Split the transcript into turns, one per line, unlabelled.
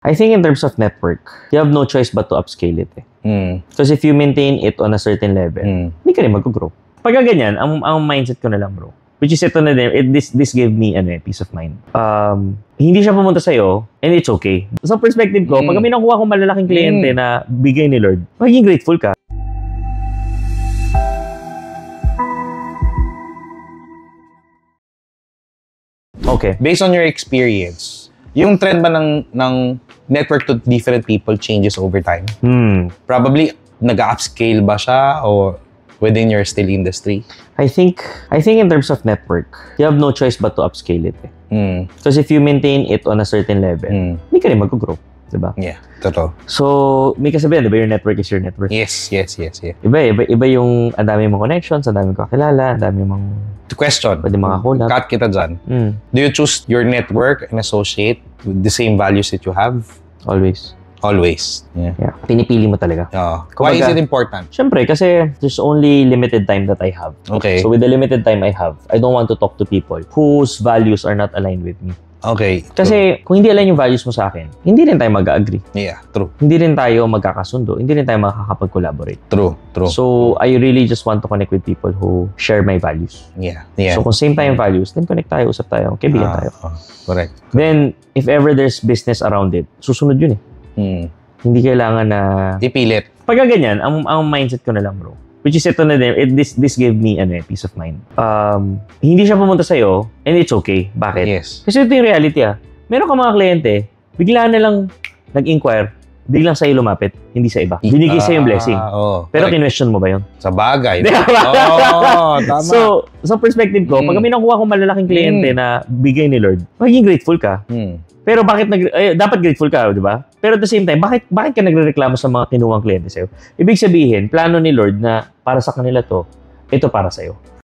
I think in terms of network, you have no choice but to upscale it. Because if you maintain it on a certain level, hindi ka rin mag-grow. Pagka ganyan, ang mindset ko na lang, bro. Which is ito na din, this gave me peace of mind. Hindi siya pumunta sa'yo, and it's okay. Sa perspective ko, pag may nakuha kong malalaking kliyente na bigay ni Lord, magiging grateful ka. Okay.
Based on your experience, yung trend ba ng network to different people changes over time? Probably, nag-upscale ba siya o within your still industry?
I think in terms of network, you have no choice but to upscale it. Because if you maintain it on a certain level, hindi ka rin mag-grow. Diba?
Yeah, totoo.
So, may kasabihan, diba, your network is your network.
Yes.
Iba yung ang dami mong connections, ang dami mong kakilala, ang dami mong
question.
Pwede makakulap.
Cut kita dyan. Do you choose your network and associate with the same values that you have?
Always.
Yeah.
Pinipili mo talaga.
Why is it important?
Siyempre, kasi there's only limited time that I have.
Okay.
So with the limited time I have, I don't want to talk to people whose values are not aligned with me.
Okay.
Kasi kung hindi align yung values mo sa akin, hindi rin tayo mag-agree.
Yeah, true.
Hindi rin tayo magkakasundo. Hindi rin tayo makakapag-collaborate.
True.
So, I really just want to connect with people who share my values.
Yeah.
So, kung same tayong values, then connect tayo, usap tayo, kaibigan tayo.
Correct.
Then, if ever there's business around it, susunod yun Hindi kailangan na
ipilit.
Pagka ganyan, ang mindset ko na lang, bro. Which is ito na din, this gave me peace of mind. Hindi siya pumunta sa'yo, and it's okay. Bakit?
Yes.
Kasi ito yung reality Meron ka mga kliyente, bigla na lang nag-inquire, biglang sa'yo lumapit, hindi sa iba. Binigay sa'yo yung blessing. Pero kinwestiyon mo ba yun?
Sa bagay.
Tama. So, sa perspective ko, pag may nakuha kong malalaking kliyente na bigay ni Lord, magiging grateful ka. Pero bakit dapat grateful ka, di ba? Pero at the same time, bakit ka nagrereklamo sa mga kinuwang kliyente sa'yo? Ibig sabihin, plano ni Lord na para sa kanila ito para sa'yo.